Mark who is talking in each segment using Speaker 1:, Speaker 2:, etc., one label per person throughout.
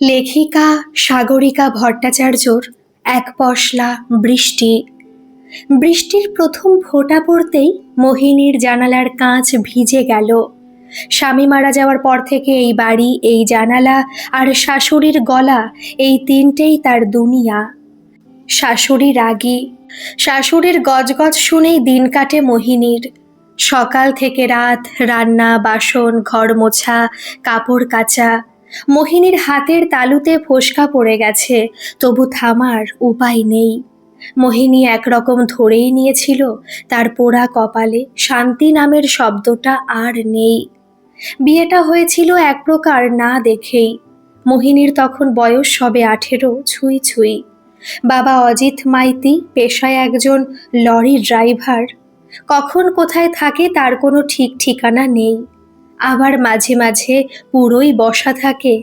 Speaker 1: লেখিকা সাগরিকা ভট্টাচার্যর এক পশলা বৃষ্টি। বৃষ্টির প্রথম ফোঁটা পড়তেই মোহিনীর জানালার কাঁচ ভিজে গেল। স্বামী মারা যাওয়ার পর থেকে এই বাড়ি, এই জানালা আর শাশুড়ির গলা, এই তিনটেই তার দুনিয়া। শাশুড়ি রাগী, শাশুড়ির গজগজ শুনেই দিন কাটে মোহিনীর। সকাল থেকে রাত রান্না, বাসন, ঘর মোছা, কাপড় কাচা। মোহিনীর হাতের তালুতে ফোসকা পড়ে গেছে, তবু থামার উপায় নেই। মোহিনী একরকম ধরেই নিয়েছিল তার পোড়া কপালে শান্তি নামের শব্দটা আর নেই। বিয়েটা হয়েছিল এক প্রকার না দেখেই। মোহিনীর তখন বয়স সবে 18 ছুঁই ছুঁই। বাবা অজিত মাইতি পেশায় একজন লরি ড্রাইভার। কখন কোথায় থাকে তার কোনো ঠিক ঠিকানা নেই। আবার মাঝে মাঝে পুরোই বসা থাকে,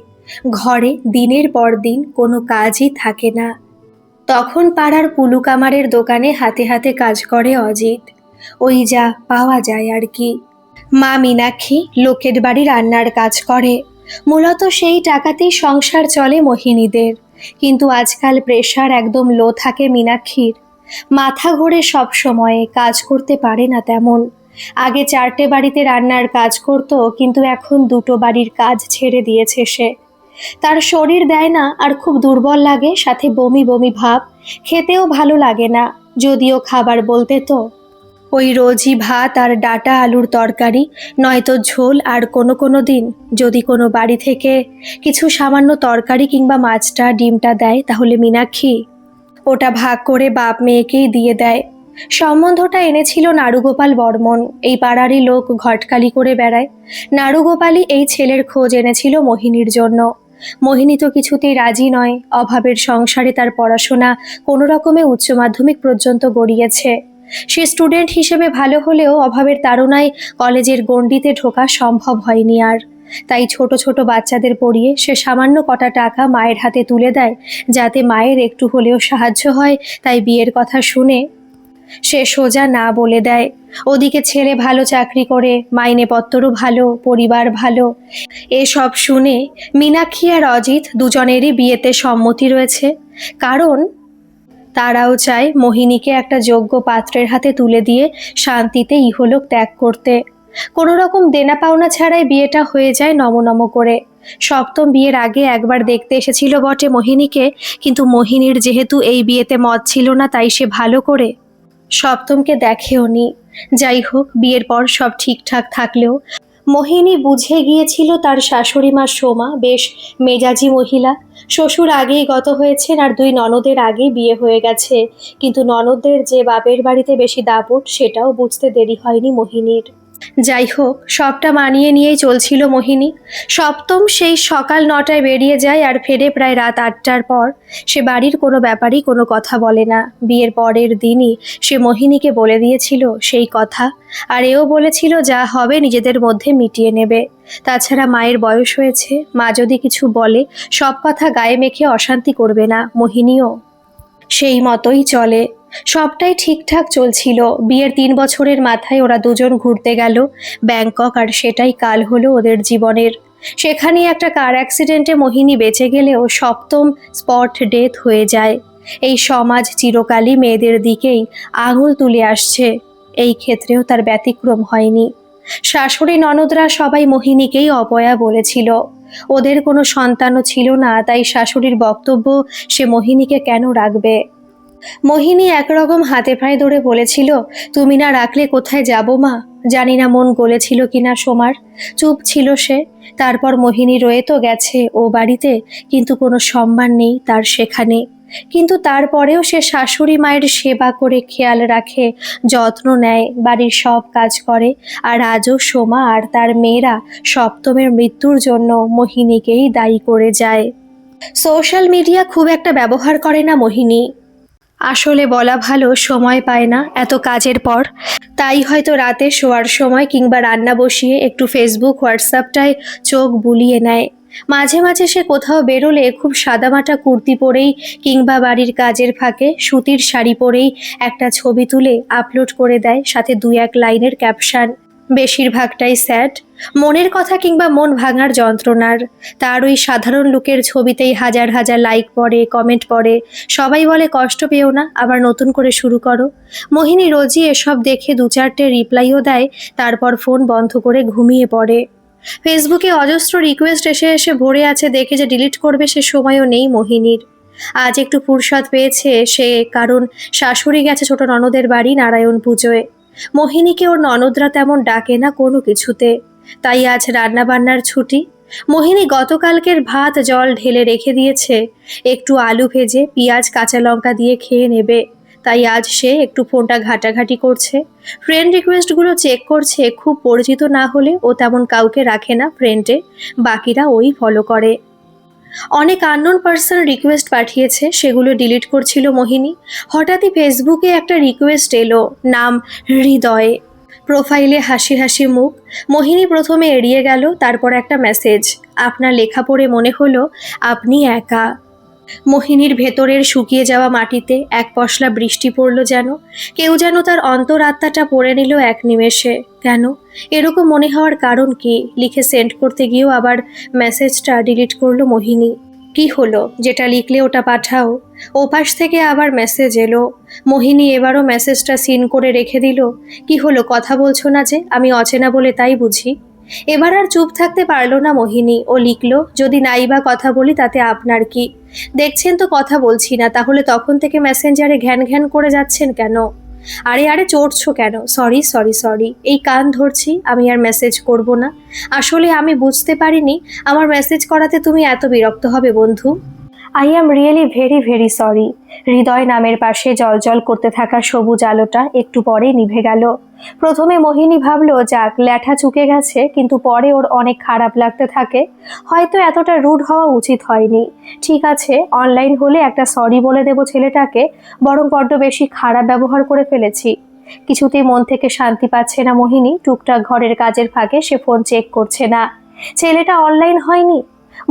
Speaker 1: ঘরে দিনের পর দিন কোনো কাজই থাকে না। তখন পাড়ার পুলুকামারের দোকানে হাতে হাতে কাজ করে অজিত, ওই যা পাওয়া যায় আর কি। মা মীনাক্ষী লোকের বাড়ি রান্নার কাজ করে, মূলত সেই টাকাতেই সংসার চলে মোহিনীদের। কিন্তু আজকাল প্রেশার একদম লো থাকে মীনাক্ষীর, মাথা ঘোরে সব সময়ে, কাজ করতে পারে না তেমন। আগে 4টে বাড়িতে রান্নার কাজ করত, কিন্তু এখন 2টো বাড়ির কাজ ছেড়ে দিয়েছে সে। তার শরীর দেয় না আর খুব দুর্বল লাগে, সাথে বমি বমি ভাব। খেতেও ভালো লাগে না, যদিও খাবার বলতে তো ওই রোজই ভাত আর ডাটা আলুর তরকারি, নয়তো ঝোল, আর কোনো কোনো দিন যদি কোনো বাড়ি থেকে কিছু সামান্য তরকারি কিংবা মাছটা ডিমটা দেয়, তাহলে মীনাক্ষী ওটা ভাগ করে বাপ মেয়েকেই দিয়ে দেয়। সম্বন্ধটা এনেছিল নাড়ুগোপাল বর্মন, এই পাড়ারই লোক, ঘটকালি করে বেড়ায়। নাড়ুগোপালই এই ছেলের খোঁজ এনেছিল মোহিনীর জন্য। মোহিনী তো কিছুতেই রাজি নয়। অভাবের সংসারে তার পড়াশোনা কোনো রকমে উচ্চ মাধ্যমিক পর্যন্ত গড়িয়েছে। সে স্টুডেন্ট হিসেবে ভালো হলেও অভাবের তাড়নায় কলেজের গণ্ডিতে ঢোকা সম্ভব হয়নি আর। তাই ছোট ছোট বাচ্চাদের পড়িয়ে সে সামান্য কটা টাকা মায়ের হাতে তুলে দেয়, যাতে মায়ের একটু হলেও সাহায্য হয়। তাই বিয়ের কথা শুনে সে সোজা না বলে দেয়। ওদিকে ছেলে ভালো চাকরি করে, মাইনেপত্রও ভালো, পরিবার ভালো। এসব শুনে মীনাক্ষী আর অজিত দুজনেরই বিয়েতে সম্মতি রয়েছে, কারণ তারাও চায় মোহিনীকে একটা যোগ্য পাত্রের হাতে তুলে দিয়ে শান্তিতে ইহলোক ত্যাগ করতে। কোনো রকম দেনা পাওনা ছাড়াই বিয়েটা হয়ে যায় নমনম করে। সপ্তম বিয়ের আগে একবার দেখতে এসেছিল বটে মোহিনীকে, কিন্তু মোহিনীর যেহেতু এই বিয়েতে মত ছিল না, তাই সে ভালো করে সপ্তমকে দেখেওনি। যাই হোক, বিয়ের পর সব ঠিকঠাক থাকলেও মোহিনী বুঝে গিয়েছিল তার শাশুড়ি মা সোমা বেশ মেজাজি মহিলা। শ্বশুর আগেই গত হয়েছেন আর 2 ননদের আগেই বিয়ে হয়ে গেছে, কিন্তু ননদদের যে বাপের বাড়িতে বেশি দাপট, সেটাও বুঝতে দেরি হয়নি মোহিনীর। যাই হোক, সবটা মানিয়ে নিয়েই চলছিল মোহিনী। সপ্তম সেই সকাল 9টায় বেরিয়ে যায় আর ফেরে প্রায় রাত 8টার পর। সে বাড়ির কোনো ব্যাপারই কোনো কথা বলে না। বিয়ের পরের দিনই সে মোহিনীকে বলে দিয়েছিল সেই কথা, আর এও বলেছিল যা হবে নিজেদের মধ্যে মিটিয়ে নেবে। তাছাড়া মায়ের বয়স হয়েছে, মা যদি কিছু বলে সব কথা গায়ে মেখে অশান্তি করবে না। মোহিনীও সেই মতোই চলে। সবটাই ঠিকঠাক চলছিল। বিয়ের 3 বছরের মাথায় ওরা দুজন ঘুরতে গেল ব্যাংকক, আর সেটাই কাল হলো ওদের জীবনের। সেখানেই একটা কার অ্যাক্সিডেন্টে মোহিনী বেঁচে গেলেও সপ্তম স্পট ডেথ হয়ে যায়। এই সমাজ চিরকালই মেয়েদের দিকেই আঙুল তুলে আসছে, এই ক্ষেত্রেও তার ব্যতিক্রম হয়নি। শাশুড়ি ননদরা সবাই মোহিনীকেই অপয়া বলেছিল। ওদের কোনো সন্তানও ছিল না, তাই শাশুড়ির বক্তব্য সে মোহিনীকে কেন রাখবে। মোহিনী একরকম হাতে পায়ে ধরে বলেছিল, তুমি না রাখলে কোথায় যাব মা। জানি না মন গলেছিল কিনা সোমার। চুপ ছিল সে। তারপর মোহিনী রয়ে তো গেছে ও বাড়িতে, কিন্তু কোনো সম্মান নেই তার সেখানে। কিন্তু তারপরেও সে শাশুড়ি মায়ের সেবা করে, খেয়াল রাখে, যত্ন নেয়, বাড়ির সব কাজ করে। আর আজও সোমা আর তার মেয়েরা সপ্তমের মৃত্যুর জন্য মোহিনীকেই দায়ী করে যায়। সোশ্যাল মিডিয়া খুব একটা ব্যবহার করে না মোহিনী। আসলে বলা ভালো, সময় পায় না এত কাজের পর। তাই হয়তো রাতে শোয়ার সময় কিংবা রান্না বসিয়ে একটু ফেসবুক হোয়াটসঅ্যাপটায় চোখ বুলিয়ে নেয়। মাঝে মাঝে সে কোথাও বেরোলে খুব সাদামাটা কুর্তি পরেই কিংবা বাড়ির কাজের ফাঁকে সুতির শাড়ি পরেই একটা ছবি তুলে আপলোড করে দেয়, সাথে 2-1 লাইনের ক্যাপশন। বেশিরভাগটাই স্যাড, মনের কথা কিংবা মন ভাঙার যন্ত্রণার। তার ওই সাধারণ লুকের ছবিতেই হাজার হাজার লাইক পড়ে, কমেন্ট পড়ে, সবাই বলে কষ্ট পেও না, আবার নতুন করে শুরু করো। মোহিনী রোজই এসব দেখে দু চারটে রিপ্লাইও দেয়, তারপর ফোন বন্ধ করে ঘুমিয়ে পড়ে। ফেসবুকে অজস্র রিকোয়েস্ট এসে এসে ভরে আছে, দেখে যে ডিলিট করবে সে সময়ও নেই মোহিনীর। আজ একটু ফুরসত পেয়েছে সে, কারণ শাশুড়ি গেছে ছোট ননদের বাড়ি নারায়ণ পুজোয়। মোহিনীকে ওর ননদরা তেমন ডাকে না কোনো কিছুতে, তাই আজ রান্নাবান্নার ছুটি। মোহিনী গতকালকের ভাত জল ঢেলে রেখে দিয়েছে, একটু আলু ভেজে পেঁয়াজ কাঁচা লঙ্কা দিয়ে খেয়ে নেবে। তাই আজ সে একটু ফোনটা ঘাটাঘাটি করছে, ফ্রেন্ড রিকোয়েস্টগুলো চেক করছে। খুব পরিচিত না হলে ও তেমন কাউকে রাখে না ফ্রেন্ডে, বাকিরা ওই ফলো করে। অনেক আননোন পার্সন রিকোয়েস্ট পাঠিয়েছে, সেগুলো ডিলিট করছিল মোহিনী। হঠাৎই ফেসবুকে একটা রিকোয়েস্ট এলো, নাম হৃদয়, প্রোফাইলে হাসি হাসি মুখ। মোহিনী প্রথমে এড়িয়ে গেল, তারপর একটা মেসেজ, আপনার লেখা পড়ে মনে হলো আপনি একা। মোহিনীর ভেতরের শুকিয়ে যাওয়া মাটিতে এক পশলা বৃষ্টি পড়ল যেন। কেউ যেন তার অন্তরাত্মাটা পড়ে নিল এক নিমেষে। কেন এরকম মনে হওয়ার কারণ কি? লিখে সেন্ড করতে গিয়েও আবার মেসেজটা ডিলিট করলো মোহিনী। কি হলো, যেটা লিখলে ওটা পাঠাও। ওপাশ থেকে আবার মেসেজ এলো। মোহিনী এবারও মেসেজটা সিন করে রেখে দিল। কি হলো, কথা বলছো না যে? আমি অচেনা বলে তাই বুঝি? এবার আর চুপ থাকতে পারল না মোহিনী। ও লিখল, যদি নাই বা কথা বলি তাতে আপনার কি? দেখছেন তো কথা বলছি না, তাহলে তখন থেকে মেসেঞ্জারে ঘ্যান ঘ্যান করে যাচ্ছেন কেন? আরে আরে চড়ছো কেন? সরি সরি সরি, এই কান ধরছি, আমি আর মেসেজ করব না। আসলে আমি বুঝতে পারিনি আমার মেসেজ করাতে তুমি এত বিরক্ত হবে বন্ধু। I am really very very sorry. হৃদয় নামের পাশে জলজল করতে থাকা সবুজ আলোটা একটু পরেই নিভে গেল। প্রথমে মোহিনী ভাবলো যাক ল্যাঠা চুকে গেছে, কিন্তু পরে ওর অনেক খারাপ লাগতে থাকে। হয়তো এতটা রুড হওয়া উচিত হয়নি। ঠিক আছে, অনলাইন হলে একটা সরি বলে দেবো ছেলেটাকে, বরং বড্ড বেশি খারাপ ব্যবহার করে ফেলেছি। কিছুতেই মন থেকে শান্তি পাচ্ছে না মোহিনী। টুকটাক ঘরের কাজের ফাঁকে সে ফোন চেক করছে না। ছেলেটা অনলাইন হয়নি।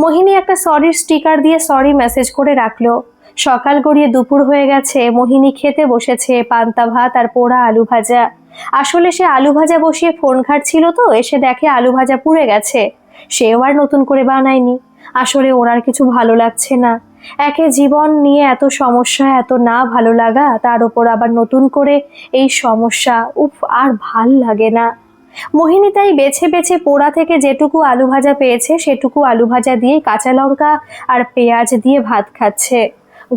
Speaker 1: মোহিনী একটা সরির স্টিকার দিয়ে সরি মেসেজ করে রাখলো। সকাল গড়িয়ে দুপুর হয়ে গেছে। মোহিনী খেতে বসেছে পান্তা ভাত আর পোড়া আলু ভাজা। আসলে সে আলু ভাজা বসিয়ে ফোন ঘাটছিল তো, এসে দেখে আলু ভাজা পুড়ে গেছে। সেও আর নতুন করে বানায়নি। আসলে ওর আর কিছু ভালো লাগছে না। একে জীবন নিয়ে এত সমস্যা, এত না ভালো লাগা, তার ওপর আবার নতুন করে এই সমস্যা। উফ, আর ভাল লাগে না। মোহিনী তাই বেছে বেছে পোড়া থেকে যেটুকু আলু ভাজা পেয়েছে সেটুকু আলু ভাজা দিয়ে কাঁচা লঙ্কা আর পেঁয়াজ দিয়ে ভাত খাচ্ছে।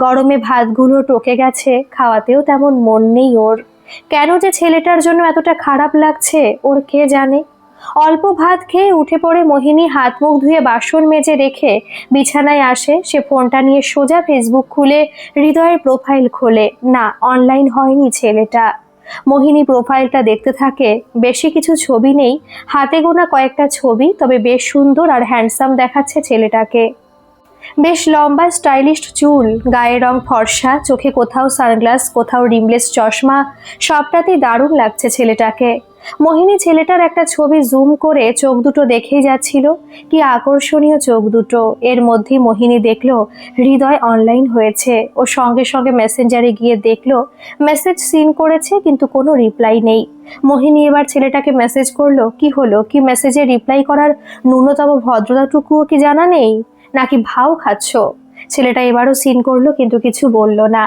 Speaker 1: গরমে ভাতগুলো টকে গেছে, খাওয়াতেও তেমন মন নেই ওর। কেন যে ছেলেটার জন্য এতটা খারাপ লাগছে ওর কে জানে। অল্প ভাত খেয়ে উঠে পড়ে মোহিনী হাত মুখ ধুয়ে বাসন মেজে রেখে বিছানায় আসে। সে ফোনটা নিয়ে সোজা ফেসবুক খুলে হৃদয়ের প্রোফাইল খোলে। না, অনলাইন হয়নি ছেলেটা। মোহিনী প্রোফাইলটা দেখতে থাকে। বেশি কিছু ছবি নেই, হাতে গোনা কয়েকটা ছবি, তবে বেশ সুন্দর আর হ্যান্ডসাম দেখাচ্ছে ছেলেটাকে। বেশ লম্বা স্টাইলিশ চুল, গায়ের রং ফর্সা, চোখে কোথাও সানগ্লাস, কোথাও রিমলেস চশমা, সবটাতেই দারুণ লাগছে ছেলেটাকে। মোহিনী ছেলেটার একটা ছবি জুম করে চোখ দুটো দেখেই যাচ্ছিল। কি আকর্ষণীয় চোখ দুটো। এর মধ্যেই মোহিনী দেখলো হৃদয় অনলাইন হয়েছে। ও সঙ্গে সঙ্গে মেসেঞ্জারে গিয়ে দেখলো মেসেজ সিন করেছে, কিন্তু কোনো রিপ্লাই নেই। মোহিনী এবার ছেলেটাকে মেসেজ করলো, কি হলো, কি মেসেজে রিপ্লাই করার ন্যূনতম ভদ্রতাটুকুও কি জানা নেই, নাকি ভাও খাচ্ছ? ছেলেটা এবারও সিন করলো, কিন্তু কিছু বলল না।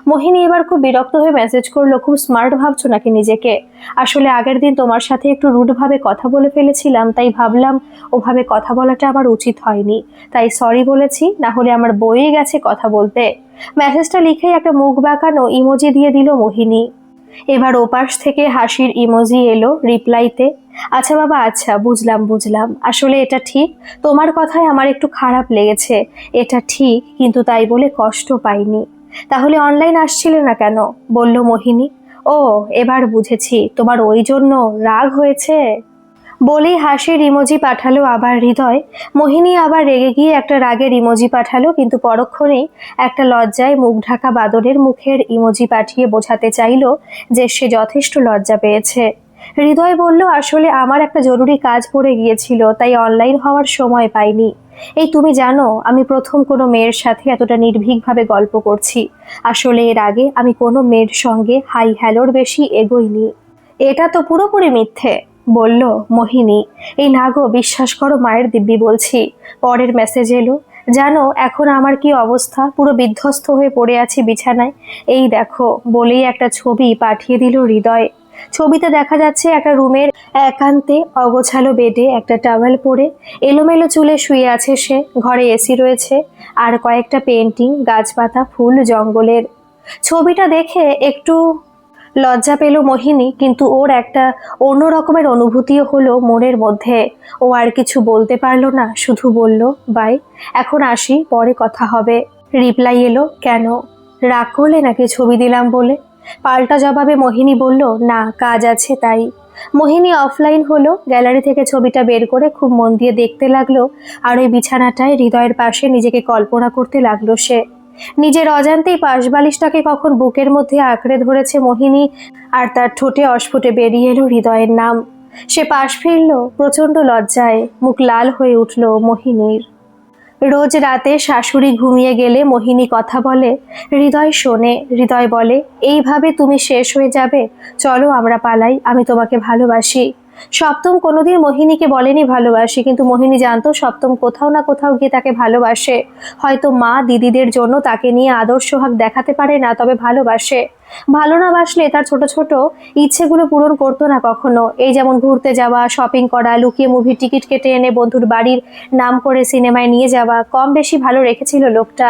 Speaker 1: মোহিনী এবার খুব বিরক্ত হয়ে মেসেজ করলো, খুব স্মার্ট ভাবছো নাকি নিজেকে? আসলে আগের দিন তোমার সাথে একটু রুডভাবে কথা বলে ফেলেছিলাম, তাই ভাবলাম ওভাবে কথা বলাটা আমার উচিত হয়নি, তাই সরি বলেছি, না হলে আমার বইয়ে গেছে কথা বলতে। মেসেজটা লিখেই একটা মুখ বাঁকানো ইমোজি দিয়ে দিল মোহিনী। এবার ওপাশ থেকে হাসির ইমোজি এলো রিপ্লাইতে। আচ্ছা বাবা, আচ্ছা, বুঝলাম বুঝলাম, আসলে এটা ঠিক, তোমার কথায় আমার একটু খারাপ লেগেছে, এটা ঠিক, কিন্তু তাই বলে কষ্ট পাইনি। তাহলে অনলাইন আসছিলে না কেন? বলল মোহিনী। ও, এবার বুঝেছি, তোমার ওই জন্য রাগ হয়েছে। বলেই হাসির ইমোজি পাঠালো আবার হৃদয়। মোহিনী আবার রেগে গিয়ে একটা রাগের ইমোজি পাঠালো, কিন্তু পরক্ষণেই একটা লজ্জায় মুখ ঢাকা বাদরের মুখের ইমোজি পাঠিয়ে বোঝাতে চাইলো যে সে যথেষ্ট লজ্জা পেয়েছে। হৃদয় বলল, আসলে আমার একটা জরুরি কাজ পড়ে গিয়েছিল, তাই অনলাইন হওয়ার সময় পাইনি। এই তুমি জানো, আমি প্রথম কোনো মেয়ের সাথে এতটা নির্ভীকভাবে গল্প করছি। আসলে এর আগে আমি কোনো মেয়ের সঙ্গে হাই হ্যালোর বেশি এগোইনি। এটা তো পুরোপুরি মিথ্যে। বলল মোহিনী। এই না গো, বিশ্বাস করো, মায়ের দিব্যি বলছি। পরের মেসেজ এলো, জানো এখন আমার কি অবস্থা, পুরো বিধ্বস্ত হয়ে পড়ে আছি বিছানায়। এই দেখো, বলেই একটা ছবি পাঠিয়ে দিল হৃদয়। ছবিতে দেখা যাচ্ছে একটা রুমের একান্তে অগোছালো বেডে একটা টাওয়েল পরে এলোমেলো চুলে শুয়ে আছে সে। ঘরে এসি রয়েছে আর কয়েকটা পেন্টিং, গাছপাতা, ফুল, জঙ্গলের। ছবিটা দেখে একটু লজ্জা পেল মোহিনী, কিন্তু ওর একটা অন্য রকমের অনুভূতিও হলো মনের মধ্যে। ও আর কিছু বলতে পারলো না, শুধু বলল, বাই, এখন আসি, পরে কথা হবে। রিপ্লাই এলো, কেন, রাগ করলে নাকি ছবি দিলাম বলে? পাল্টা জবাবে মোহিনী বলল, না, কাজ আছে তাই। মোহিনী অফলাইন হলো, গ্যালারি থেকে ছবিটা বের করে খুব মন দিয়ে দেখতে লাগলো। আর ওই বিছানাটায় হৃদয়ের পাশে নিজেকে কল্পনা করতে লাগলো সে। নিজের অজান্তেই পাশবালিশটাকে কখন বুকের মধ্যে আঁকড়ে ধরেছে মোহিনী, আর তার ঠোঁটে অস্ফুটে বেরিয়ে এলো হৃদয়ের নাম। সে পাশ ফিরল, প্রচণ্ড লজ্জায় মুখ লাল হয়ে উঠল মোহিনীর। রোজ রাতে শাশুড়ি ঘুমিয়ে গেলে মোহিনী কথা বলে, হৃদয় শোনে। হৃদয় বলে, এইভাবে তুমি শেষ হয়ে যাবে, চলো আমরা পালাই, আমি তোমাকে ভালোবাসি। সপ্তম কোনোদিন মোহিনীকে বলেনি ভালোবাসি, কিন্তু মোহিনী জানতো সপ্তম কোথাও না কোথাও গিয়ে তাকে ভালোবাসে। হয়তো মা দিদিদের জন্য তাকে নিয়ে আদর সোহাগ দেখাতে পারে না, তবে ভালোবাসে। ভালো না বাসলে তার ছোট ছোট ইচ্ছেগুলো পূরণ করতো না কখনো। এই যেমন ঘুরতে যাওয়া, শপিং করা, লুকিয়ে মুভির টিকিট কেটে এনে বন্ধুর বাড়ির নাম করে সিনেমায় নিয়ে যাওয়া, কম বেশি ভালো রেখেছিল লোকটা।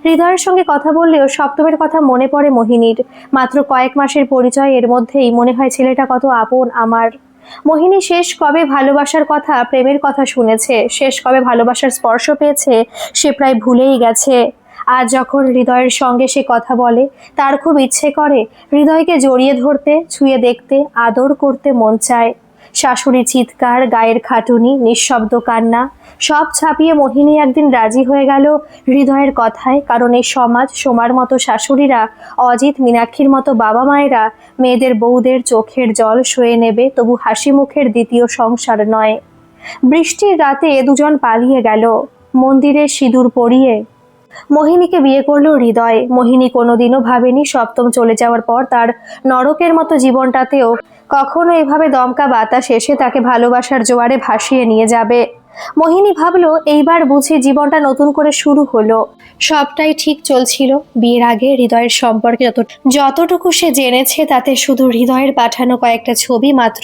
Speaker 1: হৃদয়ের সঙ্গে কথা বললেও সপ্তমের কথা মনে পড়ে মোহিনীর। মাত্র কয়েক মাসের পরিচয়, এর মধ্যেই মনে হয় ছেলেটা কত আপন আমার। মোহিনী শেষ কবে ভালোবাসার কথা, প্রেমের কথা শুনেছে, শেষ কবে ভালোবাসার স্পর্শ পেয়েছে, সে প্রায় ভুলেই গেছে। আজ যখন হৃদয়ের সঙ্গে সে কথা বলে, তার খুব ইচ্ছে করে হৃদয়কে জড়িয়ে ধরতে, ছুঁয়ে দেখতে, আদর করতে মন চায়। শাশুড়ি চিৎকার, গায়ের খাটুনি, নিঃশব্দ কান্না, সব ছাপিয়ে মোহিনী একদিন রাজি হয়ে গেল হৃদয়ের কথায়। কারণ এই সমাজ, সোমার মতো শাশুড়িরা, অজিত, মীনাক্ষীর মতো বাবা মায়েরা মেয়েদের বউদের চোখের জল সয়ে নেবে, তবু হাসি মুখের দ্বিতীয় সংসার নয়। বৃষ্টির রাতে দুজন পালিয়ে গেল, মন্দিরে সিঁদুর পরিয়ে মোহিনীকে বিয়ে করলো হৃদয়। মোহিনী কোনোদিনও ভাবেনি সপ্তম চলে যাওয়ার পর তার নরকের মতো জীবনটাতেও কখনো এভাবে দমকা বাতাস এসে তাকে ভালোবাসার জোয়ারে ভাসিয়ে নিয়ে যাবে। মোহিনী ভাবলো, এইবার বুঝি জীবনটা নতুন করে শুরু হলো। সবটাই ঠিক চলছিল। বিয়ের আগে হৃদয়ের সম্পর্কে যতটুকু সে জেনেছে, তাতে শুধু হৃদয়ের পাঠানো কয়েকটা ছবি মাত্র,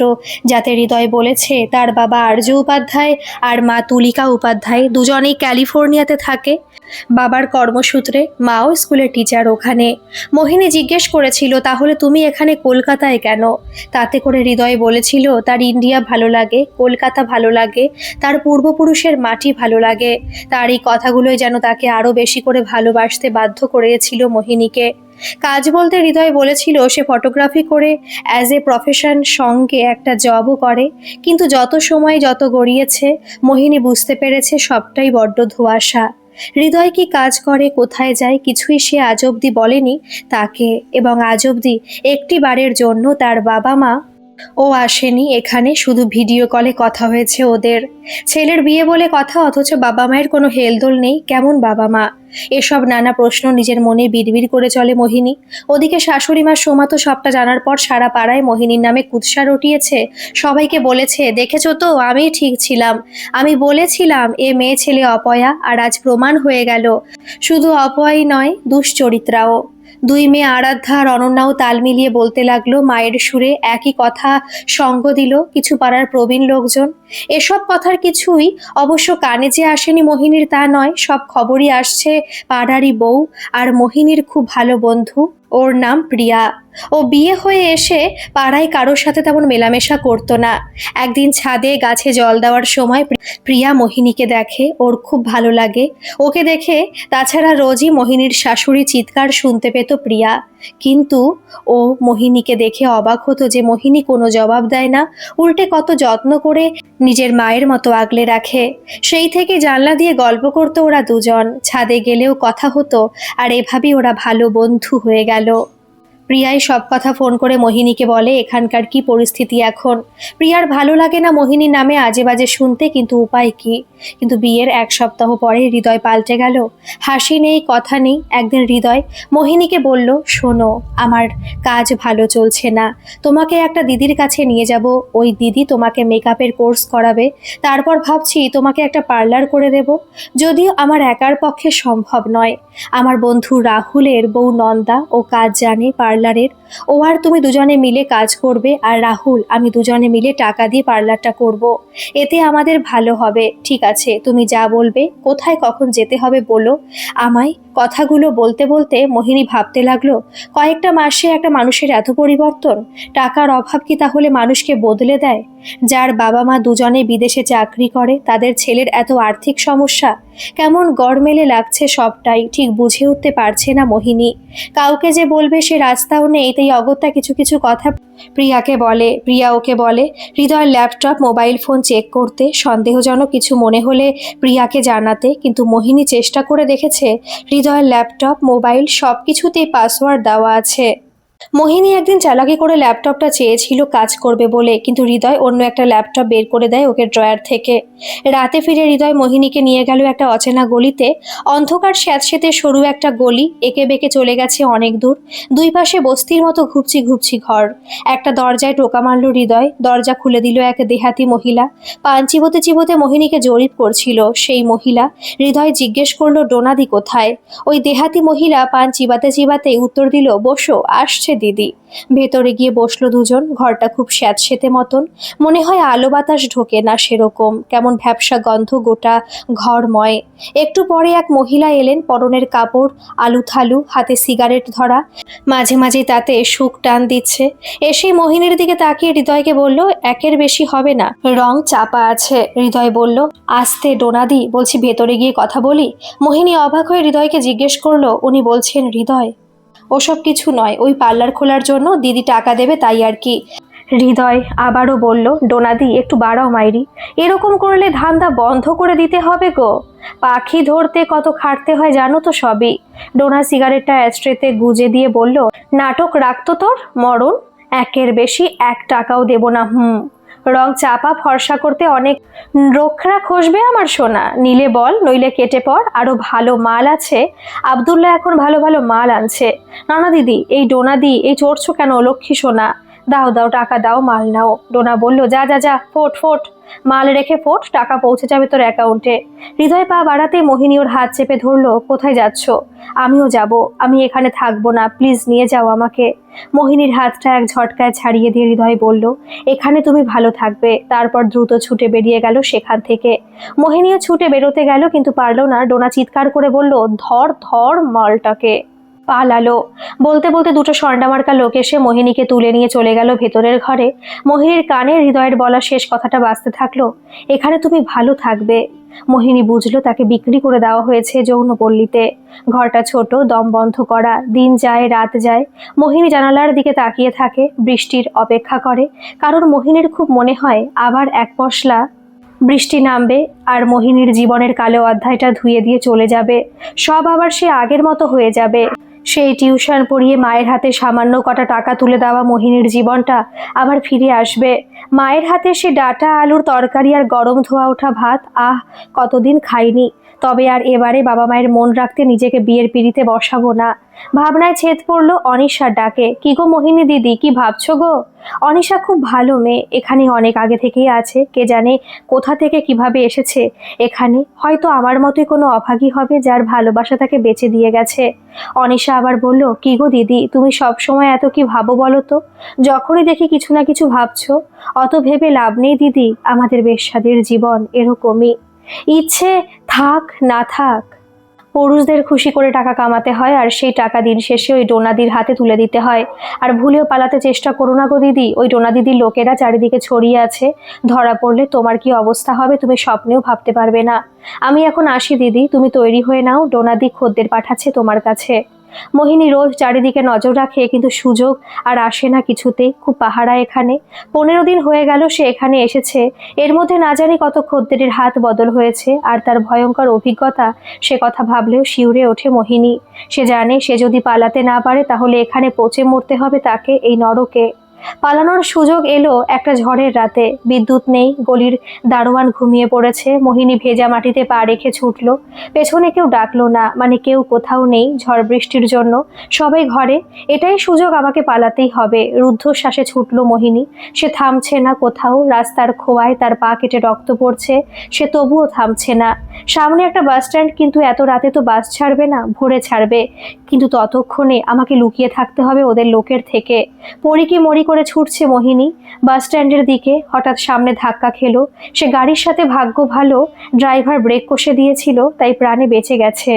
Speaker 1: যাতে হৃদয় বলেছে তার বাবা আর্য উপাধ্যায় আর মা তুলিকা উপাধ্যায় দুজনেই ক্যালিফোর্নিয়াতে থাকে বাবার কর্মসূত্রে, মাও স্কুলের টিচার ওখানে। মোহিনী জিজ্ঞেস করেছিল, তাহলে তুমি এখানে কলকাতায় কেন? তাতে করে হৃদয় বলেছিল, তার ইন্ডিয়া ভালো লাগে, কলকাতা ভালো লাগে, তার পূর্বপুরুষের মাটি ভালো লাগে। তার এই কথাগুলোই যেন তাকে আরো বেশি করে ভালোবাসতে বাধ্য করেছিল মোহিনীকে। কাজ বলতে হৃদয় বলেছিল সে ফটোগ্রাফি করে অ্যাজ এ প্রফেশন, সঙ্গে একটা জবও করে। কিন্তু যত সময় যত গড়িয়েছে, মোহিনী বুঝতে পেরেছে সবটাই বড্ড ধোঁয়াশা। হৃদয় কি কাজ করে, কোথায় যায়, কিছুই সে আজ অবধি বলেনি তাকে। এবং আজ অবধি একটি বারের জন্য তার বাবা মা ও আসেনি এখানে, শুধু ভিডিও কলে কথা হয়েছে ওদের। ছেলের বিয়ে বলে কথা, অথচ বাবা মায়ের কোনো হেলদোল নেই। কেমন বাবা মা? এসব নানা প্রশ্ন নিজের মনে বিড়বিড় করে চলে মোহিনী। ওদিকে শাশুড়ি মা সোমা তো সবটা জানার পর সারা পাড়ায় মোহিনীর নামে কুৎসা রটিয়েছে। সবাইকে বলেছে, দেখেছো তো, আমি ঠিক ছিলাম, আমি বলেছিলাম এ মেয়ে ছেলে অপয়া, আর আজ প্রমাণ হয়ে গেল। শুধু অপয়াই নয়, দুশ্চরিত্রাও। দুই মেয়ে আরাধ্যা আর অনন্যাও তাল মিলিয়ে বলতে লাগলো, মায়ের সুরে একই কথা সঙ্গ দিল কিছু পাড়ার প্রবীণ লোকজন। এসব কথার কিছুই অবশ্য কানে যে আসেনি মোহিনীর তা নয়, সব খবরই আসছে পাড়ারই বউ আর মোহিনীর খুব ভালো বন্ধু, ওর নাম প্রিয়া। ও বিয়ে হয়ে এসে পাড়ায় কারোর সাথে তেমন মেলামেশা করতো না। একদিন ছাদে গাছে জল দেওয়ার সময় প্রিয়া মোহিনীকে দেখে, ওর খুব ভালো লাগে ওকে দেখে। তাছাড়া রোজই মোহিনীর শাশুড়ি চিৎকার শুনতে পেত প্রিয়া। কিন্তু ও মোহিনীকে দেখে অবাক হতো যে মোহিনী কোনো জবাব দেয় না, উল্টে কত যত্ন করে নিজের মায়ের মতো আগলে রাখে। সেই থেকে জানলা দিয়ে গল্প করতো ওরা দুজন, ছাদে গেলেও কথা হতো, আর এভাবেই ওরা ভালো বন্ধু হয়ে গেল। প্রিয়াই সব কথা ফোন করে মোহিনীকে বলে এখানকার কি পরিস্থিতি এখন। প্রিয়ার ভালো লাগে না মোহিনীর নামে আজে বাজে শুনতে, কিন্তু উপায় কি। কিন্তু বিয়ের 1 সপ্তাহ পরে হৃদয় পাল্টে গেল। হাসি নেই, কথা নেই। একদিন হৃদয় মোহিনীকে বলল, শোনো, আমার কাজ ভালো চলছে না, তোমাকে একটা দিদির কাছে নিয়ে যাব। ওই দিদি তোমাকে মেকআপের কোর্স করাবে। তারপর ভাবছি তোমাকে একটা পার্লার করে দেব। যদিও আমার একার পক্ষে সম্ভব নয়। আমার বন্ধু রাহুলের বউ নন্দা ও কাজ জানে পার্লারের। ও আর তুমি দুজনে মিলে কাজ করবে, আর রাহুল আমি দুজনে মিলে টাকা দিয়ে পার্লারটা করব। এতে আমাদের ভালো হবে। ঠিক আছে, তুমি যা বলবে। কোথায় কখন যেতে হবে বলো আমায়। কথাগুলো বলতে বলতে মোহিনী ভাবতে লাগলো, কয়েকটা মাসে একটা মানুষের এত পরিবর্তন। টাকার অভাব কি তাহলে মানুষকে বদলে দেয়? যার বাবা মা দুজনে বিদেশে চাকরি করে, তাদের ছেলের এত আর্থিক সমস্যা। কেমন গড়মেলে লাগছে সবটাই, ঠিক বুঝে উঠতে পারছে না মোহিনী। কাউকে যে বলবে সে রাস্তাও নেই, তাই অগত্যা কিছু কিছু কথা প্রিয়াকে বলে। প্রিয়া ওকে বলে হৃদয়ের ল্যাপটপ মোবাইল ফোন চেক করতে, সন্দেহজনক কিছু মনে হলে প্রিয়াকে জানাতে। কিন্তু মোহিনী চেষ্টা করে দেখেছে, হৃদয়ের ল্যাপটপ মোবাইল সব কিছুতেই পাসওয়ার্ড দেওয়া আছে। মোহিনী একদিন চালাকি করে ল্যাপটপটা চেয়েছিল কাজ করবে বলে, কিন্তু হৃদয় অন্য একটা ল্যাপটপ বের করে দেয় ওকে ড্রয়ার থেকে। রাতে ফিরে হৃদয় মোহিনীকে নিয়ে গেল একটা অচেনা গলিতে। অন্ধকার স্যাঁতসেঁতে সরু একটা গলি, এঁকে বেঁকে চলে গেছে অনেক দূর। দুই পাশে বস্তির মতো ঘুপচি ঘুপচি ঘর। একটা দরজায় টোকা মারল হৃদয়। দরজা খুলে দিল এক দেহাতি মহিলা। পান চিবোতে চিবোতে মোহিনীকে জরিপ করছিল সেই মহিলা। হৃদয় জিজ্ঞেস করলো, ডোনাদি কোথায়? ওই দেহাতি মহিলা পান চিবাতে চিবাতে উত্তর দিল, বসো, আসছে দিদি। ভেতরে গিয়ে বসলো দুজন। ঘরটা খুব স্যাঁতসেঁতে মতন, মনে হয় আলো বাতাস ঢোকে না সেরকম। কেমন ভ্যাপসা গন্ধ গোটা ঘরময়। একটু পরে এক মহিলা এলেন, পরনের কাপড় আলুথালু, হাতে সিগারেট ধরা, মাঝে মাঝে তাতে শুক টান দিচ্ছে। এসে মোহিনীর দিকে তাকিয়ে হৃদয়কে বলল, একের বেশি হবে না, রং চাপা আছে। হৃদয় বলল, আস্তে ডোনাদি, বলছি ভেতরে গিয়ে কথা বলি। মোহিনী অবাক হয়ে হৃদয়কে জিজ্ঞেস করলো, উনি বলছেন হৃদয়? ওসব কিছু নয়, ওই পার্লার খোলার জন্য দিদি টাকা দেবে তাই আর কি। হৃদয় আবারও বলল, ডোনাদি একটু বাড়াও মাইরি, এরকম করলে ধান্দা বন্ধ করে দিতে হবে গো। পাখি ধরতে কত খাটতে হয় জানো তো সবই। ডোনা সিগারেটটা অ্যাস্ট্রেতে গুজে দিয়ে বলল, নাটক রাখতো তোর মরণ, একের বেশি 1 টাকাও দেব না। রং চাপা ফর্সা করতে অনেক রোখরা খসবে আমার সোনা, নিলে বল, নইলে কেটে পড়। আরো ভালো মাল আছে, আব্দুল্লাহ এখন ভালো ভালো মাল আনছে। নানা দিদি, এই ডোনা দি, এই চড়ছো কেন লক্ষ্মী সোনা? দাও দাও, টাকা দাও, মাল নাও। ডোনা বলল, যা যা যা, ফোট ফোট, মাল রেখে ফোট, টাকা পৌঁছে যাবে তোর অ্যাকাউন্টে। হৃদয় পা বাড়াতে মোহিনী ওর হাত চেপে ধরলো, কোথায় যাচ্ছ? আমিও যাব, আমি এখানে থাকবো না, প্লিজ নিয়ে যাও আমাকে। মোহিনীর হাতটা এক ঝটকায় ছাড়িয়ে দিয়ে হৃদয় বলল, এখানে তুমি ভালো থাকবে। তারপর দ্রুত ছুটে বেরিয়ে গেল সেখান থেকে। মোহিনীও ছুটে বেরোতে গেল, কিন্তু পারল না। ডোনা চিৎকার করে বলল, ধর ধর মালটাকে। পালালো। বলতে বলতে দুটো সন্ডামার্কা লোক এসে মোহিনীকে তুলে নিয়ে চলে গেল ভেতরের ঘরে। মোহিনীর কানে হৃদয়ের বলা শেষ কথাটা বাজতে থাকলো, এখানে তুমি ভালো থাকবে। মোহিনী বুঝলো তাকে বিক্রি করে দেওয়া হয়েছে যৌনপল্লীতে। ঘরটা ছোট, দম বন্ধ করা। দিন যায় রাত যায়, মোহিনী জানালার দিকে তাকিয়ে থাকে, বৃষ্টির অপেক্ষা করে। কারণ মোহিনীর খুব মনে হয় আবার এক পশলা বৃষ্টি নামবে, আর মোহিনীর জীবনের কালো অধ্যায়টা ধুয়ে দিয়ে চলে যাবে। সব আবার সে আগের মতো হয়ে যাবে। সেই টিউশন পড়িয়ে মায়ের হাতে সামান্য কটা টাকা তুলে দেওয়া মোহিনীর জীবনটা আবার ফিরে আসবে। মায়ের হাতে সে ডাটা আলুর তরকারি আর গরম ধোয়া ওঠা ভাত, আহ কতদিন খাইনি। তবে আর এবারে বাবা মায়ের মন রাখতে নিজেকে বিয়ের পিঁড়িতে বসাবো না। ভাবনায় ছেদ পড়লো অনিশার ডাকে, কি গো মোহিনী দিদি, কি ভাবছো গো? অনিশা খুব ভালো মেয়ে, এখানে অনেক আগে থেকেই আছে। কে জানে কোথা থেকে কিভাবে এসেছে এখানে। হয়তো আমার মতোই কোনো অভাগী হবে যার ভালোবাসা তাকে বেঁচে দিয়ে গেছে। অনিশা আবার বলল, কি গো দিদি, তুমি সব সময় এত কি ভাবো বলো তো? যখনই দেখি কিছু না কিছু ভাবছো। অত ভেবে লাভ নেই দিদি, আমাদের বেশ্যাদের জীবন এরকমই, ইচ্ছে থাক না থাক। পুরুষদের খুশি করে টাকা কামাতে হয়, আর সেই টাকা দিন শেষে ওই ডোনাদির হাতে তুলে দিতে হয়। আর ভুলেও পালাতে চেষ্টা করো না গো দিদি, ওই ডোনা দিদির লোকেরা চারিদিকে ছড়িয়ে আছে। ধরা পড়লে তোমার কি অবস্থা হবে তুমি স্বপ্নেও ভাবতে পারবে না। আমি এখন আসি দিদি, তুমি তৈরি হয়ে নাও, ডোনাদি খদ্দের পাঠাচ্ছে তোমার কাছে। মোহিনী রোজ চারিদিকে নজর রাখে, কিন্তু সুযোগ আর আসে না কিছুতেই। খুব পাহারা এখানে। 15 দিন হয়ে গেল সে এখানে এসেছে। এর মধ্যে না জানি কত খদ্দেরের হাত বদল হয়েছে, আর তার ভয়ঙ্কর অভিজ্ঞতা, সে কথা ভাবলেও শিউরে ওঠে মোহিনী। সে জানে সে যদি পালাতে না পারে তাহলে এখানে পচে মরতে হবে তাকে, এই নরকে। পালানোর সুযোগ এলো একটা ঝড়ের রাতে। বিদ্যুৎ নেই, গলির দারোয়ান ঘুমিয়ে পড়েছে। মোহিনী ভেজা মাটিতে পা রেখে ছুটল। পেছনে কেউ ডাকলো না, মানে কেউ কোথাও নেই। ঝড় বৃষ্টির জন্য সবাই ঘরে। এটাই সুযোগ, আমাকে পালাতেই হবে। রুদ্ধশ্বাসে ছুটল মোহিনী। সে থামছে না কোথাও। রাস্তার খোয়ায় তার পা কেটে রক্ত পড়ছে, সে তবুও থামছে না। সামনে একটা বাস স্ট্যান্ড, কিন্তু এত রাতে তো বাস ছাড়বে না, ভোরে ছাড়বে। কিন্তু ততক্ষণে আমাকে লুকিয়ে থাকতে হবে ওদের লোকের থেকে। পড়ি কি মরি করে ছুটছে মোহিনী বাস স্ট্যান্ডের দিকে। হঠাৎ সামনে ধাক্কা খেলো। সে গাড়ির সাথে ভাগ্য ভালো, ড্রাইভার ব্রেক কষে দিয়েছিল, তাই প্রাণে বেঁচে গেছে।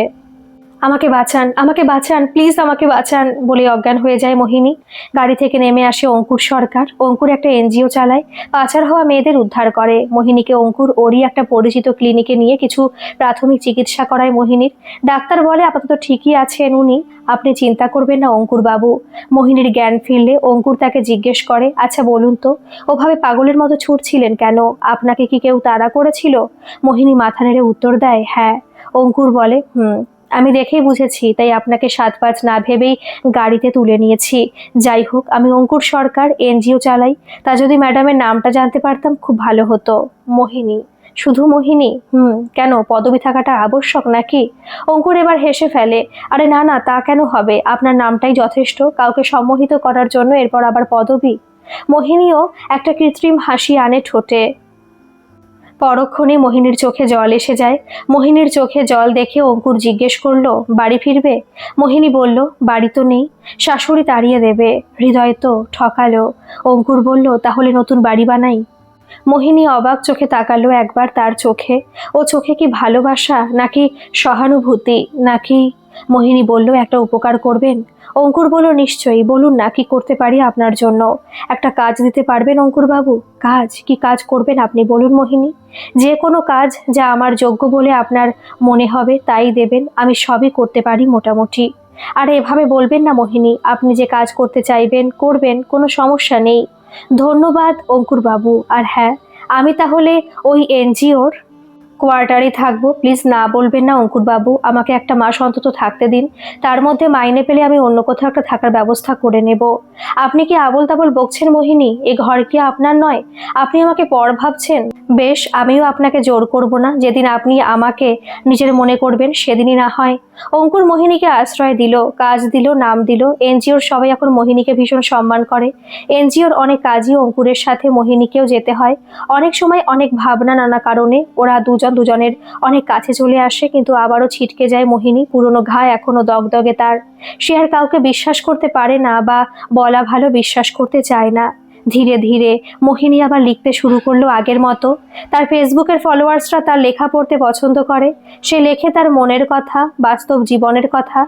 Speaker 1: আমাকে বাঁচান, আমাকে বাঁচান, প্লিজ আমাকে বাঁচান বলে অজ্ঞান হয়ে যায় মোহিনী। গাড়ি থেকে নেমে আসে অঙ্কুর সরকার। অঙ্কুর একটা এনজিও চালায়, পাচার হওয়া মেয়েদের উদ্ধার করে। মোহিনীকে অঙ্কুর ওরই একটা পরিচিত ক্লিনিকে নিয়ে কিছু প্রাথমিক চিকিৎসা করায় মোহিনীর। ডাক্তার বলে আপাতত ঠিকই আছেন উনি, আপনি চিন্তা করবেন না অঙ্কুর বাবু। মোহিনীর জ্ঞান ফিরলে অঙ্কুর তাকে জিজ্ঞেস করে, আচ্ছা বলুন তো, ওভাবে পাগলের মতো ছুটছিলেন কেন? আপনাকে কি কেউ তাড়া করেছিল? মোহিনী মাথা নেড়ে উত্তর দেয়, হ্যাঁ। অঙ্কুর বলে, আমি দেখেই বুঝেছি, তাই আপনাকে 7-5 না ভেবেই গাড়িতে তুলে নিয়েছি। যাই হোক, আমি অঙ্কুর সরকার, এনজিও চালাই। তা যদি ম্যাডামের নামটা জানতে পারতাম খুব ভালো হতো। মোহিনী। শুধু মোহিনী? কেন, পদবি থাকাটা আবশ্যক নাকি? অঙ্কুর এবার হেসে ফেলে, আরে না না, তা কেন হবে? আপনার নামটাই যথেষ্ট কাউকে সম্মোহিত করার জন্য, এরপর আবার পদবি? মোহিনীও একটা কৃত্রিম হাসি আনে ঠোঁটে। পরক্ষণে মোহিনীর চোখে জল এসে যায়। মোহিনীর চোখে জল দেখে অঙ্কুর জিজ্ঞেস করলো, বাড়ি ফিরবে? মোহিনী বলল, বাড়ি তো নেই, শাশুড়ি তাড়িয়ে দেবে। হৃদয় তো ঠকালো। অঙ্কুর বলল, তাহলে নতুন বাড়ি বানাই? মোহিনী অবাক চোখে তাকালো একবার তার চোখে। ও চোখে কি ভালোবাসা, নাকি সহানুভূতি, নাকি? মোহিনী বলল, একটা উপকার করবেন? অঙ্কুর বলল, নিশ্চয়ই, বলুন না, কি করতে পারি আপনার জন্য? একটা কাজ দিতে পারবেন অঙ্কুর বাবু? কাজ? কি কাজ করবেন আপনি বলুন মোহিনী। যে কোনো কাজ যা আমার যোগ্য বলে আপনার মনে হবে তাই দেবেন, আমি সবই করতে পারি মোটামুটি। আর এভাবে বলবেন না মোহিনী, আপনি যে কাজ করতে চাইবেন করবেন, কোনো সমস্যা নেই। ধন্যবাদ অঙ্কুর বাবু। আর হ্যাঁ, আমি তাহলে ওই এনজিওর কোয়ার্টারে থাকবো। প্লিজ না বলবেন না অঙ্কুর বাবু, আমাকে একটা মাস অন্তত থাকতে দিন। তার মধ্যে মাইনে পেলে আমি অন্য কোথাও একটা থাকার ব্যবস্থা করে নেব। আপনি কি আবোল তাবোল বকছেন মোহিনী? এ ঘর কি আপনার নয়? আপনি আমাকে পর ভাবছেন? বেশ, আমিও আপনাকে জোর করব না। যেদিন আপনি আমাকে নিজের মনে করবেন সেদিনই না হয়। অঙ্কুর মোহিনীকে আশ্রয় দিল, কাজ দিল, নাম দিল। এনজিওর সবাই এখন মোহিনীকে ভীষণ সম্মান করে। এনজিওর অনেক কাজই অঙ্কুরের সাথে মোহিনীকেও যেতে হয়। অনেক সময় অনেক ভাবনা, নানা কারণে ওরা দুজনের অনেক কাছে চলে আসে, কিন্তু আবারও ছিটকে যায় মোহিনী। পুরনো ঘা এখনো দগদগে তার। সে আর কাউকে বিশ্বাস করতে পারে না, বা বলা ভালো, বিশ্বাস করতে চায় না। ধীরে ধীরে মোহিনী আবার লিখতে শুরু করলো আগের মতো। তার ফেসবুকের ফলোয়ার্সরা তার লেখা পড়তে পছন্দ করে। সে লেখে তার মনের কথা, বাস্তব জীবনের কথা,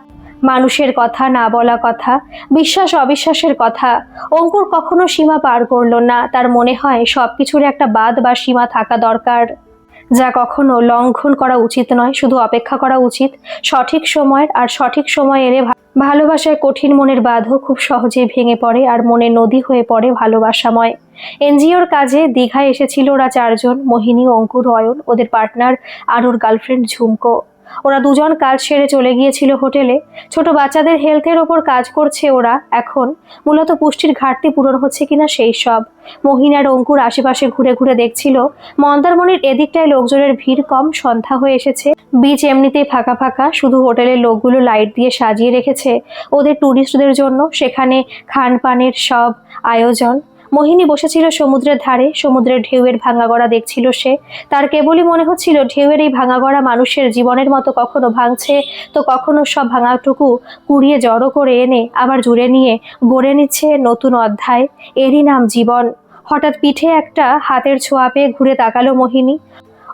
Speaker 1: মানুষের কথা, না বলা কথা, বিশ্বাস অবিশ্বাসের কথা। অঙ্কুর কখনো সীমা পার করলো না। তার মনে হয় সবকিছুর একটা বাদ বা সীমা থাকা দরকার, যা কখনো লঙ্ঘন করা উচিত নয়। শুধু অপেক্ষা করা উচিত সঠিক সময়ের, আর সঠিক সময় এলে ভালোবাসায় কঠিন মনের বাঁধও খুব সহজেই ভেঙে পড়ে, আর মনে নদী হয়ে পড়ে ভালোবাসাময়। এনজিওর কাজে দীঘায় এসেছিল ওরা 4 জন, মোহিনী, অঙ্কুর, অয়ন, ওদের পার্টনার আর ওর গার্লফ্রেন্ড ঝুমকো। ওরা দুজন কাজ সেরে চলে গিয়েছিল হোটেলে। ছোট বাচ্চাদের হেলথের ওপর কাজ করছে ওরা এখন। মূলত পুষ্টির ঘাটতি পূরণ হচ্ছে কিনা সেই সব। মোহিনী আর অঙ্কুর আশেপাশে ঘুরে ঘুরে দেখছিল। মন্দারমণির এদিকটায় লোকজনের ভিড় কম, সন্ধ্যা হয়ে এসেছে। বিচ এমনিতেই ফাঁকা ফাঁকা, শুধু হোটেলের লোকগুলো লাইট দিয়ে সাজিয়ে রেখেছে ওদের ট্যুরিস্টদের জন্য। সেখানে খানপানের সব আয়োজন। মোহিনী বসেছিল সমুদ্রের ধারে। সমুদ্রের ঢেউয়ের ভাঙাগড়া দেখছিল সে। তার কেবলই মনে হচ্ছিল ঢেউয়ের এই ভাঙাগড়া মানুষের জীবনের মতো কখনো ভাঙছে, তো কখনো সব ভাঙাটুকু কুড়িয়ে জড়ো করে এনে আবার জুড়ে নিয়ে গড়ে নিচ্ছে নতুন অধ্যায়। এরই নাম জীবন। হঠাৎ পিঠে একটা হাতের ছোঁয়া পেয়ে ঘুরে তাকালো মোহিনী।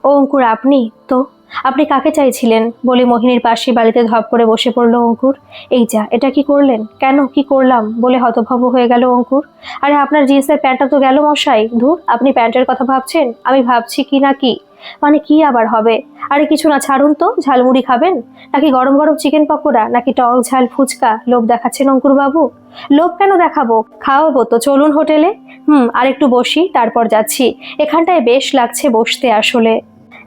Speaker 1: ও অঙ্কুর, আপনি তো? আপনি কাকে চাইছিলেন বলে মোহিনীর পাশে বাড়িতে ধপ করে বসে পড়ল অঙ্কুর। এই যা, এটা কি করলেন? কেন, কি করলাম বলে হতভম্ব হয়ে গেল অঙ্কুর। আরে আপনার জিন্সের প্যান্টটা তো গেল মশাই। ধুর, আপনি প্যান্টের কথা ভাবছেন, আমি ভাবছি কি না কি। মানে কি আবার হবে? আরে কিছু না, ছাড়ুন তো। ঝালমুড়ি খাবেন নাকি গরম গরম চিকেন পকোড়া নাকি টক ঝাল ফুচকা? লোভ দেখাচ্ছেন অঙ্কুর বাবু? লোভ কেন দেখাবো, খাওয়াবো তো, চলুন হোটেলে। আর একটু বসি, তারপর যাচ্ছি। এখানটায় বেশ লাগছে বসতে আসলে।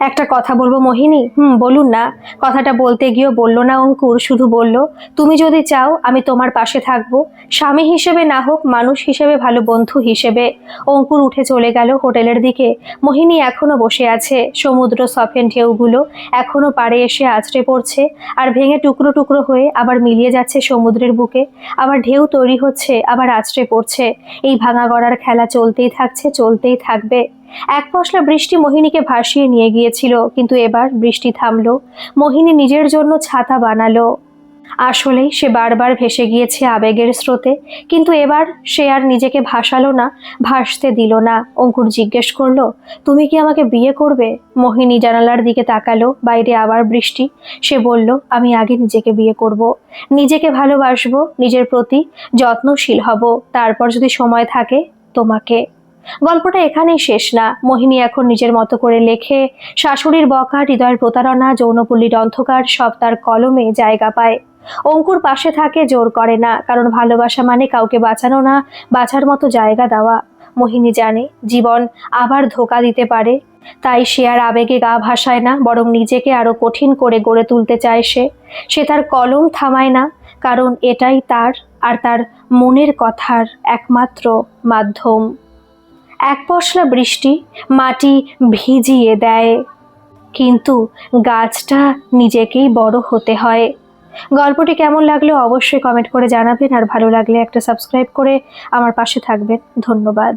Speaker 1: একটা কথা বলবো মোহিনী। বলুন না। কথাটা বলতে গিয়েও বলল না অঙ্কুর, শুধু বলল, তুমি যদি চাও আমি তোমার পাশে থাকবো, স্বামী হিসেবে না হোক মানুষ হিসেবে, ভালো বন্ধু হিসেবে। অঙ্কুর উঠে চলে গেল হোটেলের দিকে। মোহিনী এখনো বসে আছে। সমুদ্র সফেন ঢেউগুলো এখনো পাড়ে এসে আছড়ে পড়ছে আর ভেঙে টুকরো টুকরো হয়ে আবার মিলিয়ে যাচ্ছে সমুদ্রের বুকে। আবার ঢেউ তৈরি হচ্ছে, আবার আছড়ে পড়ছে। এই ভাঙা গড়ার খেলা চলতেই থাকছে, চলতেই থাকবে। এক পশলা বৃষ্টি মোহিনীকে ভাসিয়ে নিয়ে গিয়েছিল, কিন্তু এবার বৃষ্টি থামলো। মোহিনী নিজের জন্য ছাতা বানালো। আসলেই সে বারবার ভেসে গিয়েছে আবেগের স্রোতে, কিন্তু এবার সে আর নিজেকে ভাসালো না, ভাসতে দিল না। অঙ্কুর জিজ্ঞেস করলো, তুমি কি আমাকে বিয়ে করবে? মোহিনী জানালার দিকে তাকালো, বাইরে আবার বৃষ্টি। সে বলল, আমি আগে নিজেকে বিয়ে করব, নিজেকে ভালোবাসবো, নিজের প্রতি যত্নশীল হব, তারপর যদি সময় থাকে তোমাকে। গল্পটা এখানেই শেষ না। মোহিনী এখন নিজের মতো করে লেখে। শাশুড়ির বকা, হৃদয়ের প্রতারণা, যৌনপল্লীর অন্ধকার সব তার কলমে জায়গা পায়। অঙ্কুর পাশে থাকে, জোর করে না, কারণ ভালোবাসা মানে কাউকে বাঁচানো না, বাঁচার মতো জায়গা দেওয়া। মোহিনী জানে জীবন আবার ধোঁকা দিতে পারে, তাই সে আর আবেগে গা ভাসায় না, বরং নিজেকে আরো কঠিন করে গড়ে তুলতে চায়। সে তার কলম থামায় না, কারণ এটাই তার আর তার মনের কথার একমাত্র মাধ্যম। এক পশলা বৃষ্টি মাটি ভিজিয়ে দেয়, কিন্তু গাছটা নিজেকেই বড় হতে হয়। গল্পটি কেমন লাগলো অবশ্যই কমেন্ট করে জানাবেন, আর ভালো লাগলে একটা সাবস্ক্রাইব করে আমার পাশে থাকবেন। ধন্যবাদ।